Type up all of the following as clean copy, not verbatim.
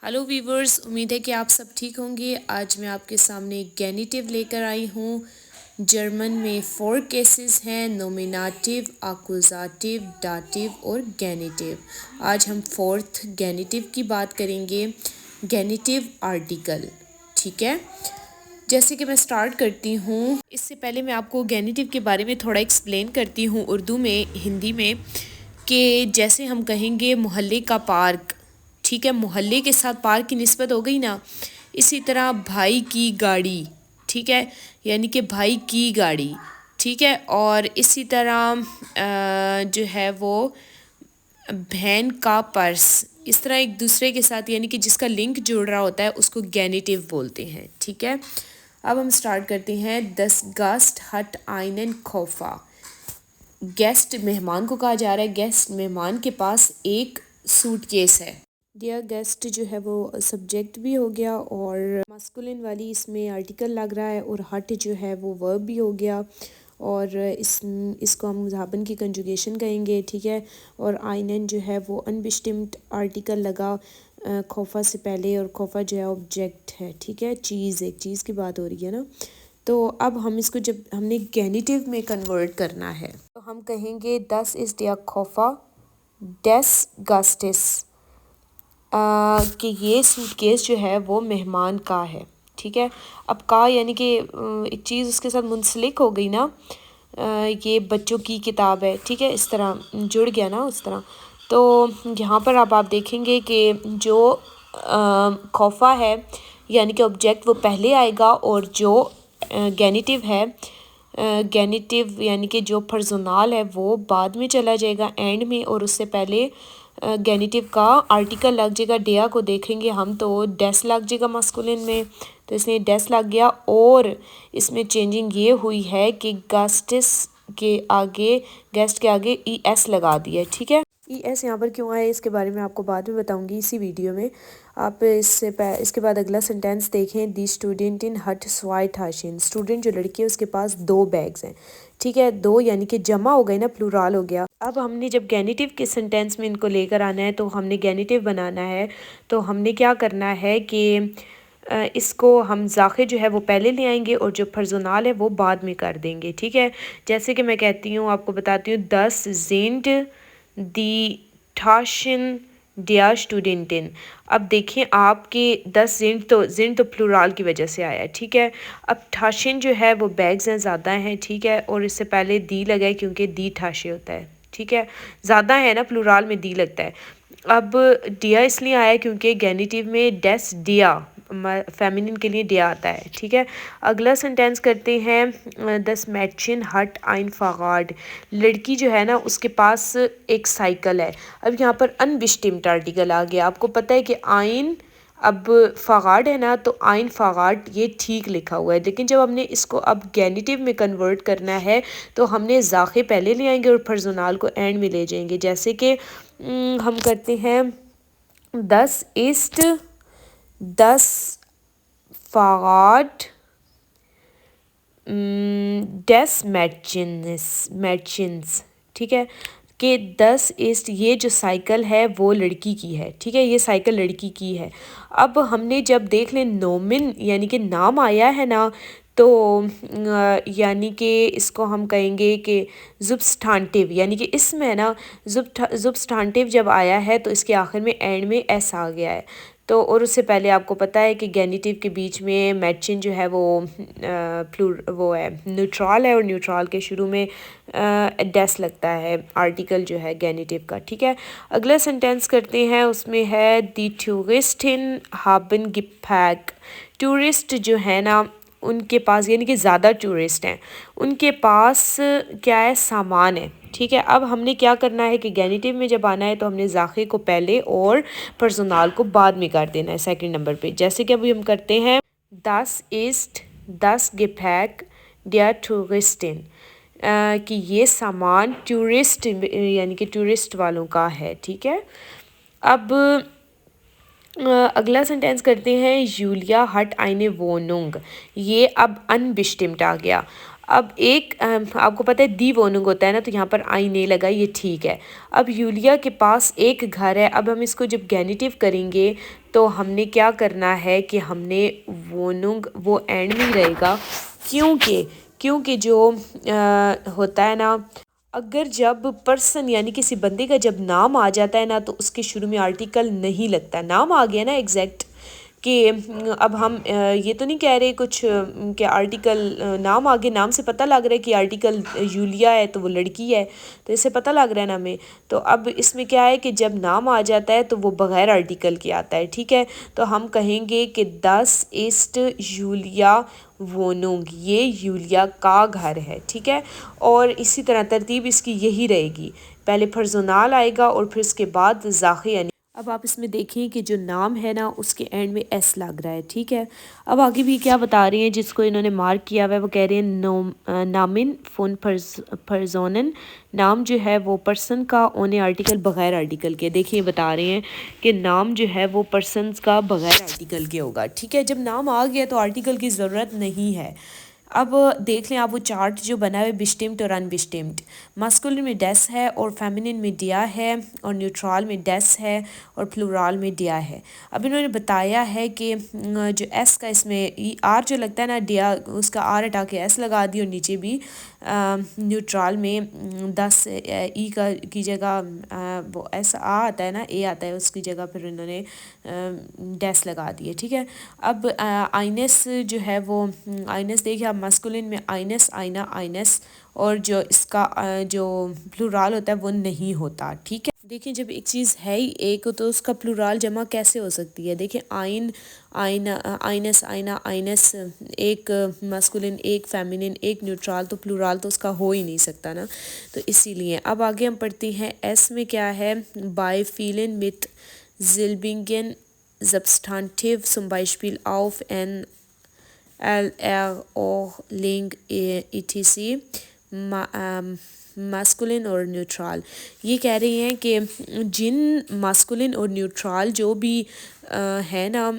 Hello viewers, उम्मीद है कि आप सब ठीक होंगे। आज मैं आपके सामने एक गेनिटिव लेकर आई हूँ। जर्मन में 4 केसेस हैं: नोमिनेटिव, अक्यूज़ेटिव, डाटिव और गेनिटिव। आज हम 4th गेनिटिव की बात करेंगे, गेनिटिव आर्टिकल। ठीक है, जैसे कि मैं स्टार्ट करती हूँ, इससे पहले मैं आपको गेनिटिव के बारे में थोड़ा एक्सप्लेन करती हूँ उर्दू में, हिंदी में, कि जैसे हम कहेंगे मोहल्ले का पार्क। ठीक है, मोहल्ले के साथ पार्क की निस्बत हो गई ना। इसी तरह भाई की गाड़ी, ठीक है, यानी कि भाई की गाड़ी। ठीक है, और इसी तरह जो है वो बहन का पर्स। इस तरह एक दूसरे के साथ, यानी कि जिसका लिंक जुड़ रहा होता है, उसको गेनिटिव बोलते हैं। ठीक है, अब हम स्टार्ट करते हैं। दस गास्ट हट आइनन खोफा। गेस्ट मेहमान को कहा जा रहा है। गेस्ट मेहमान के पास एक सूटकेस है। डियर गेस्ट जो है वो सब्जेक्ट भी हो गया और मास्कुलिन वाली इसमें आर्टिकल लग रहा है, और हट जो है वो वर्ब भी हो गया, और इसको हम मुज़ाहबन की कंजुगेशन कहेंगे। ठीक है, और आइनन जो है वो अनबिस्टिम्ड आर्टिकल लगा खौफा से पहले, और खौफा जो है ऑब्जेक्ट है। ठीक है, चीज़, एक चीज़ की बात हो रही है ना। तो अब हम इसको जब हमने गेनिटिव में कन्वर्ट करना है तो हम कहेंगे दस इज़ दिया खौफा डेस गस्टिस, कि ये सूटकेस जो है वो मेहमान का है। ठीक है, अब का यानी कि एक चीज़ उसके साथ मुंसलिक हो गई ना। ये बच्चों की किताब है। ठीक है, इस तरह जुड़ गया ना उस तरह। तो यहाँ पर अब आप देखेंगे कि जो खौफा है यानी कि ऑब्जेक्ट वो पहले आएगा, और जो गेनिटिव है, गेनिटिव यानी कि जो पर्सोनाल है वो बाद में चला जाएगा एंड में, और उससे पहले गेनिटिव का आर्टिकल लग जाएगा। डेया को देखेंगे हम तो डेस लग जाएगा मास्कुलिन में, तो इसलिए डेस लग गया। और इसमें चेंजिंग ये हुई है कि गेस्टिस के आगे, गेस्ट के आगे ES लगा दिया। ठीक है, ES यहाँ पर क्यों आया इसके बारे में आपको बाद में बताऊंगी इसी वीडियो में। आप इसके बाद अगला सेंटेंस देखें। दी स्टूडेंट इन हट स्वाई थाशिन। स्टूडेंट जो लड़की है उसके पास 2 बैग्स हैं। ठीक है, 2 यानी कि जमा हो गए ना, प्लूराल हो गया। अब हमने जब गेनिटिव के सेंटेंस में इनको लेकर आना है, तो हमने गेनिटिव बनाना है, तो हमने क्या करना है कि इसको हम ज़ाखिर जो है वो पहले ले आएंगे, और जो पर्सोनाल है वो बाद में कर देंगे। ठीक है, जैसे कि मैं कहती हूँ, आपको बताती हूँ, दस जिंड दी ठाशिन डिया स्टूडेंटिन। अब देखें आपके 10 जिंड तो प्लूराल की वजह से आया है। ठीक है, अब ठाशिन जो है वो बैग्स हैं, ज़्यादा हैं। ठीक है, और इससे पहले दी लगा है क्योंकि दी ठाशे होता है। ठीक है, ज़्यादा है ना, प्लूराल में दी लगता है। अब डिया इसलिए आया क्योंकि गेनिटिव में डेस डिया, फेमिनिन के लिए डिया आता है। ठीक है, अगला सेंटेंस करते हैं। दस मैचिन हट आइन फागाड। लड़की जो है ना उसके पास एक साइकिल है। अब यहाँ पर अनबिस्टिम्ड आर्टिकल आ गया। आपको पता है कि आइन, अब फ़ागाड है ना, तो आइन फ़ागाड ये ठीक लिखा हुआ है, लेकिन जब हमने इसको अब गेनिटिव में कन्वर्ट करना है तो हमने ज़ाखे पहले ले आएंगे और पर्सोनाल को एंड में ले जाएंगे। जैसे कि हम करते हैं, दस ईस्ट दस फ़ागाड डेस मैचिन्स। ठीक है, कि 10 ईस्ट, ये जो साइकिल है वो लड़की की है। ठीक है, ये साइकिल लड़की की है। अब हमने जब देख लें नोमिन यानी कि नाम आया है ना, तो यानी कि इसको हम कहेंगे कि जुब्स्टांटिव, यानी कि इसमें है ना जुब्स्टांटिव जब आया है तो इसके आखिर में एंड में एस आ गया है। तो और उससे पहले आपको पता है कि गेनिटिव के बीच में मैचिन जो है वो वो है न्यूट्रल है, और न्यूट्रल के शुरू में डेस लगता है आर्टिकल जो है गेनिटिव का। ठीक है, अगला सेंटेंस करते हैं, उसमें है दी टूरिस्टिन हाबन गिपैक। टूरिस्ट जो है ना उनके पास, यानी कि ज़्यादा टूरिस्ट हैं, उनके पास क्या है, सामान है। ठीक है, अब हमने क्या करना है कि गेनिटिव में जब आना है तो हमने ज़ाखे को पहले और पर्सोनाल को बाद में कर देना है सेकंड नंबर पे। जैसे कि अभी हम करते हैं, दस ईस्ट दस गिपैक डियर टूरिस्टिन, कि ये सामान टूरिस्ट यानी कि टूरिस्ट वालों का है। ठीक है, अब अगला सेंटेंस करते हैं, यूलिया हट आइने वोनुंग। ये अब अनबिस्टिम्ड आ गया। अब एक आपको पता है दी वोनुंग होता है ना, तो यहाँ पर आईने लगा, ये ठीक है। अब यूलिया के पास एक घर है। अब हम इसको जब गेनिटिव करेंगे तो हमने क्या करना है कि हमने वोनुंग वो एंड में ही रहेगा, क्योंकि क्योंकि जो होता है ना, अगर जब पर्सन यानी किसी बंदे का जब नाम आ जाता है ना तो उसके शुरू में आर्टिकल नहीं लगता। नाम आ गया ना एग्जैक्ट कि अब हम ये तो नहीं कह रहे कुछ कि आर्टिकल नाम आगे, नाम से पता लग रहा है कि आर्टिकल यूलिया है तो वो लड़की है, तो इससे पता लग रहा है ना हमें। तो अब इसमें क्या है कि जब नाम आ जाता है तो वो बग़ैर आर्टिकल के आता है, ठीक है। तो हम कहेंगे कि 10 ईस्ट यूलिया वोनुंग, ये यूलिया का घर है, ठीक है। और इसी तरह तरतीब इसकी यही रहेगी, पहले फर्जोनाल आएगा और फिर उसके बाद ज़ाख़ी यानी। अब आप इसमें देखें कि जो नाम है ना उसके एंड में एस लग रहा है, ठीक है। अब आगे भी क्या बता रहे हैं, जिसको इन्होंने मार्क किया हुआ है वो कह रहे हैं नामिन फ़ोन फर्जोनन, नाम जो है वो पर्सन का ओने आर्टिकल बग़ैर आर्टिकल के। देखिए बता रहे हैं कि नाम जो है वो पर्सनस का बग़ैर आर्टिकल के होगा, ठीक है। जब नाम आ गया तो आर्टिकल की ज़रूरत नहीं है। अब देख लें आप वो चार्ट जो बना हुआ है बिस्टिम्ड और अनबिस्टिम्ड। मास्कुलिन में डेस है और फेमिनिन में डिया है और न्यूट्रल में डेस है और प्लूरल में डिया है। अब इन्होंने बताया है कि जो एस का इसमें आर जो लगता है ना, डिया उसका आर हटा के एस लगा दी, और नीचे भी न्यूट्रल में 10 ई का की जगह वो एस आ आता है ना, ए आता है, उसकी जगह फिर इन्होंने डेस लगा दिए, ठीक है। अब आइनस जो है वो आइनस देखिए आप, मास्कुलिन में आइनस, आइना, आइनस, और जो इसका जो प्लूरल होता है वो नहीं होता, ठीक है। देखिए जब एक चीज़ है ही एक तो उसका प्लूरल जमा कैसे हो सकती है। देखिए आइन, आइना, आइनस, आइना, आइनस, एक मास्कुलिन, एक फेमिनिन, एक न्यूट्रल, तो प्लूरल तो उसका हो ही नहीं सकता ना, तो इसीलिए। अब आगे हम पढ़ते हैं एस में क्या है, बाय फीलिन मिथ Silbigen Substantiv, zum Beispiel auf n LR or Link etc. Masculine और न्यूट्रल। ये कह रही हैं कि जिन मास्कुलिन और न्यूट्रल जो भी है ना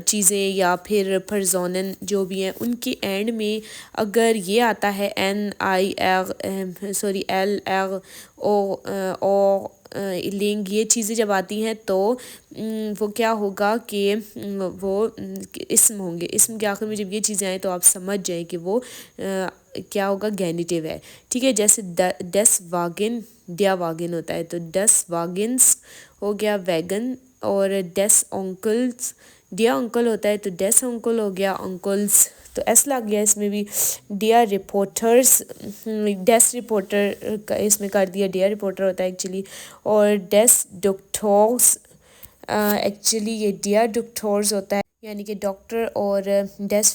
चीज़ें या फिर फर्जोनन जो भी हैं, उनके एंड में अगर ये आता है NIR लिंग, ये चीज़ें जब आती हैं तो वो क्या होगा कि वो इसम होंगे। इसम के आखिर में जब ये चीज़ें आएँ तो आप समझ जाएं कि वो क्या होगा, गैनिटिव है, ठीक है। जैसे डस वागिन, डिया वागिन होता है, तो डस वागिन्स हो गया वैगन, और डेस अंकल्स, डिया अंकल होता है तो डेस अंकल हो गया अंकल्स, तो एस लग गया इसमें भी। डियर रिपोर्टर्स, डेस रिपोर्टर का इसमें कर दिया, डियर रिपोर्टर होता है एक्चुअली। और डेस डॉक्टर्स, एक्चुअली ये डियर डॉक्टर्स होता है यानी कि डॉक्टर। और डेस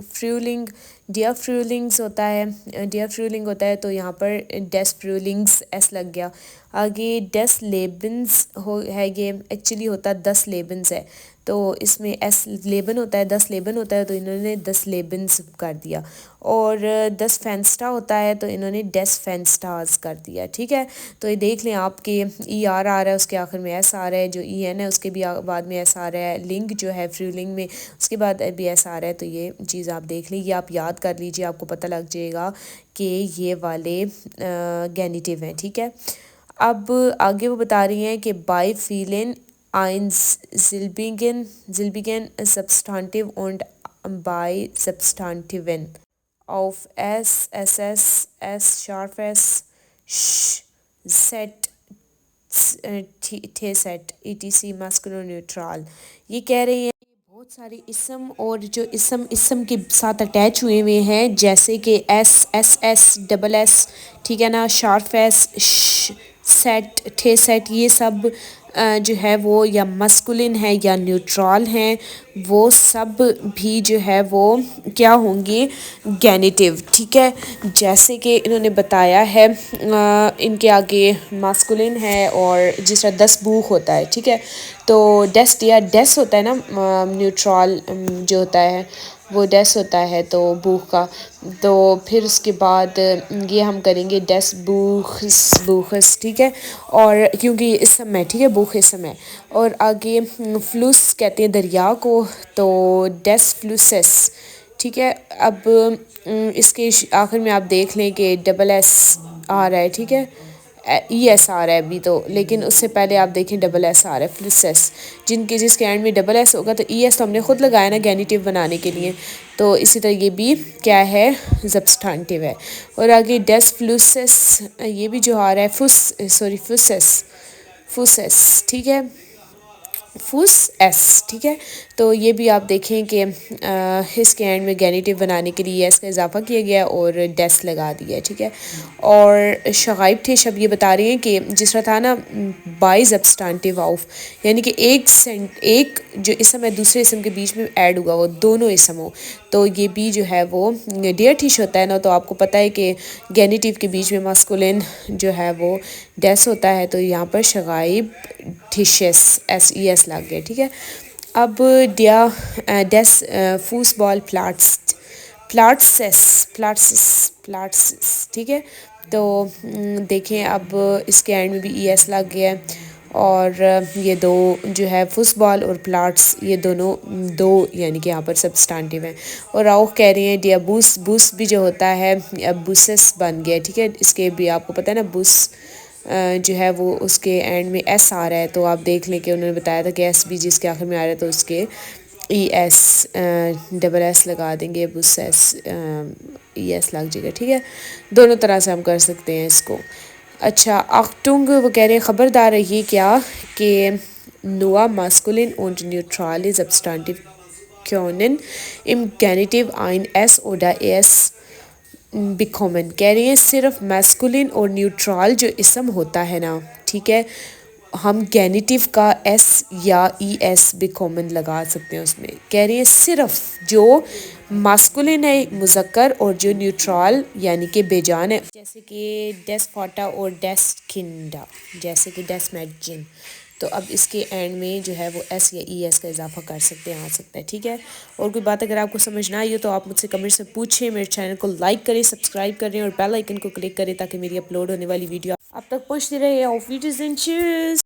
फ्रूलिंग, डियर फ्रूलिंग्स होता है, डियर फ्रूलिंग होता है, तो यहाँ पर डेस फ्रूलिंग्स एस लग गया। आगे डेस लेबन्स हो है, ये एक्चुअली होता है 10 लेबन्स है, तो इसमें एस लेबन होता है, 10 लेबन होता है, तो इन्होंने 10 लेबन्स कर दिया। और 10 फेंस्टा होता है तो इन्होंने डेस फेंस्टाज कर दिया, ठीक है। तो ये देख लें आपके ई आर आ रहा है, उसके आखिर में एस आ रहा है, जो ई एन है उसके भी बाद में एस आ रहा है, लिंक जो है फ्रूलिंग में उसके बाद भी एस आ रहा है। तो ये चीज़ आप देख लीजिए, आप याद कर लीजिए, आपको पता लग जाएगा कि ये वाले गैनिटिव हैं, ठीक है। अब आगे वो बता रही हैं कि bye Phailin eins silbigen Substantiv und bei Substantiven auf S, SS, S, scharf S, sh, set, थे सेट, etc. masculine neutral। ये कह रही हैं बहुत सारे इसम, और जो इसम के साथ अटैच हुए हुए हैं, जैसे कि S, S S, double S, ठीक है ना, शार्फ एस, सेट, थे सेट, ये सब जो है वो या मस्कुलिन है या न्यूट्रल हैं, वो सब भी जो है वो क्या होंगे, गैनिटिव, ठीक है। जैसे कि इन्होंने बताया है इनके आगे मास्कुलिन है और जिस तरह 10 बूख होता है, ठीक है। तो डेस या डेस होता है ना, न्यूट्रल जो होता है वो डेस होता है, तो बूख का। तो फिर उसके बाद ये हम करेंगे डेस बूखस, ठीक है। और क्योंकि इस समय, ठीक है, बूख इस समय। और आगे फ्लूस कहते हैं दरिया को, तो डेस फ्लूसेस, ठीक है। अब इसके आखिर में आप देख लें कि डबल एस आ रहा है, ठीक है, ई एस आ रहा है अभी तो, लेकिन उससे पहले आप देखें डबल एस आ रहा है, फ्लूसेस, जिसके एंड में डबल एस होगा तो ई एस तो हमने खुद लगाया ना गैनिटिव बनाने के लिए, तो इसी तरह ये भी क्या है, सब्सटेंटिव है। और आगे डेस फ्लूसेस, ये भी जो आ रहा है फुसेस, फुसेस, ठीक है, फूस एस, ठीक है। तो ये भी आप देखें कि इसके एंड में गैनिटिव बनाने के लिए एस का इजाफा किया गया और डेस लगा दिया है, ठीक है। और शगाइब थे शब ये बता रही हैं कि जिस तरह था ना बाई सब्सटेंटिव ऑफ, यानी कि एक जो इसम है दूसरे इसम के बीच में ऐड हुआ वो दोनों इसम हो, तो ये भी जो है वो डियरटिश होता है ना। तो आपको पता है कि गैनिटिव के बीच में मास्कुलिन जो है वो डेस होता है, तो यहाँ पर शगाइब ठिशेस एस ई एस लग गए, ठीक है। अब डेस फूसबॉल प्लाट्सिस, ठीक है। तो देखें अब इसके एंड में भी ई एस लग गया है, और ये दो जो है फुटबॉल और प्लाट्स, ये दोनों दो यानी कि यहाँ पर सब्सटेंटिव हैं। और आओ कह रही हैं डिया बूस भी जो होता है अब बुसेस बन गया, ठीक है। इसके भी आपको पता है ना बुस जो है वो उसके एंड में एस आ रहा है, तो आप देख लें कि उन्होंने बताया था कि एस भी जिसके आखिर में आ रहा है तो उसके ई एस डबल एस लगा देंगे, बुस एस ई एस लग जाएगा, ठीक है। दोनों तरह से हम कर सकते हैं इसको। अच्छा अख्तुंग वो कह रहे हैं खबरदार रहिए क्या कि नुआ masculine und neutral ist substantiv können im Genitiv ein S oder S bekommen। कह रही हैं सिर्फ मैस्कुलिन और न्यूट्रल जो इसम होता है ना, ठीक है, हम गैनिटिव का एस या ई एस बिकॉमन लगा सकते हैं उसमें। कह रही है सिर्फ जो मास्कुलिन है मुज़क्कर और जो न्यूट्रल यानी कि बेजान है, जैसे कि डेस्फाटा और डेस्किंडा, जैसे कि डेस्मेजिन, तो अब इसके एंड में जो है वो एस या ई एस का इजाफा कर सकते हैं, आ सकता है, ठीक है। और कोई बात अगर आपको समझ ना आई हो तो आप मुझसे कमेंट में पूछें, मेरे चैनल को लाइक करें, सब्सक्राइब करें और बेल आइकन को क्लिक करें ताकि मेरी अपलोड होने वाली वीडियो आप तक पहुँचती रहे। Of videos and cheese.